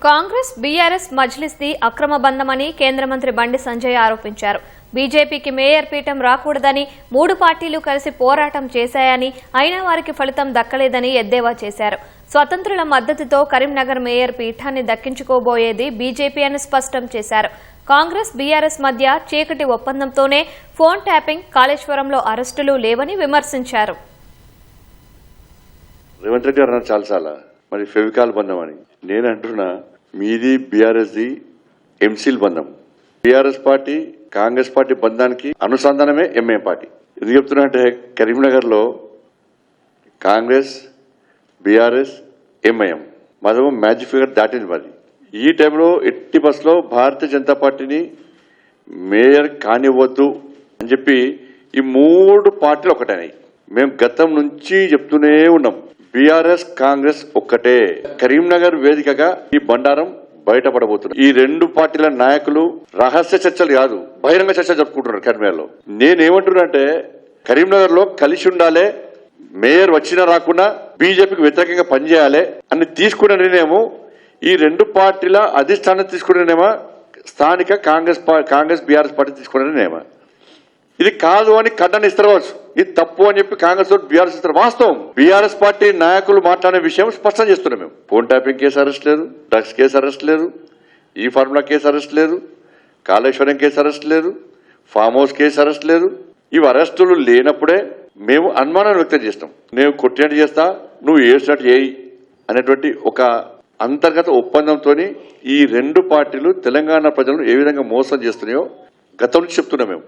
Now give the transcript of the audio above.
Congress BRS మజ్లిస్ది అక్రమ బంధమని కేంద్ర మంత్రి బండి సంజయ్ ఆరోపించారు. బీజేపీకి మేయర్ పీఠం రాకూడదని 3 పార్టీలు కలిసి పోరాటం చేశాయని, అయినా వారికి ఫలితం దక్కలేదని ఎద్దేవా చేశారు. స్వతంత్రుల మద్దతుతో కరీంనగర్ మేయర్ పీఠాన్ని దక్కించుకోబోయేది బీజేపీ అని స్పష్టం చేశారు. కాంగ్రెస్ బీఆర్ఎస్ మధ్య చీకటి ఒప్పందంతోనే ఫోన్ ట్యాపింగ్, కాళేశ్వరంలో అరెస్టులు లేవని విమర్శించారు. రేవంత్ రెడ్డి గారు చాలా మరి ఫెవికాల్ బంధం అని నేను అంటున్నా. మీది బీఆర్ఎస్ది ఎంసీల్ బంధం. బీఆర్ఎస్ పార్టీ కాంగ్రెస్ పార్టీ బంధానికి అనుసంధానమే ఎంఐఎం పార్టీ. ఎందుకు చెప్తున్నా అంటే కరీంనగర్ లో కాంగ్రెస్ బీఆర్ఎస్ ఎంఐఎం మాదేమో మ్యాజిక్ ఫిగర్ దాటింది. మరి ఈ టైంలో ఎట్టి బస్సులో భారతీయ జనతా పార్టీని మేయర్ కానివ్వద్దు అని చెప్పి ఈ 3 పార్టీలు ఒకటైనాయి. మేము గతం నుంచి చెప్తూనే ఉన్నాం, బీఆర్ఎస్ కాంగ్రెస్ ఒక్కటే. కరీంనగర్ వేదికగా ఈ బండారం బయటపడబోతున్నారు. ఈ 2 పార్టీల నాయకులు రహస్య చర్చలు కాదు, బహిరంగ చర్చలు జరుపుకుంటున్నారు కరీంనగర్ లో. నేనేమంటున్నానంటే కరీంనగర్ లో కలిసి ఉండాలి, మేయర్ వచ్చినా రాకుండా బీజేపీకి వ్యతిరేకంగా పనిచేయాలి అని తీసుకున్న నిర్ణయము ఈ 2 పార్టీల అధిష్టానం తీసుకున్న నిర్ణయమా, స్థానిక కాంగ్రెస్ బీఆర్ఎస్ పార్టీ తీసుకున్న నిర్ణయమా? ఇది కాదు అని ఖండన ఇస్తారు కావచ్చు, ఇది తప్పు అని చెప్పి కాంగ్రెస్ బీఆర్ఎస్ ఇస్తారు. వాస్తవం బీఆర్ఎస్ పార్టీ నాయకులు మాట్లాడే విషయం స్పష్టం చేస్తున్నాం. మేము ఫోన్ ట్యాపింగ్ కేసు అరెస్ట్ లేదు, డ్రగ్స్ కేసు అరెస్ట్ లేదు, ఈ ఫార్ములా కేసు అరెస్ట్ లేదు, కాళేశ్వరం కేసు అరెస్ట్ లేదు, ఫామ్ హౌస్ కేసు అరెస్ట్ లేదు. ఇవి అరెస్టులు లేనప్పుడే మేము అనుమానాన్ని వ్యక్తం చేస్తాం. నేను కొట్టినట్టు చేస్తా, నువ్వు వేసినట్టు చేయి అనేటువంటి ఒక అంతర్గత ఒప్పందంతో ఈ 2 పార్టీలు తెలంగాణ ప్రజలను ఏ విధంగా మోసం చేస్తున్నాయో గతం నుంచి చెప్తున్నాం మేము.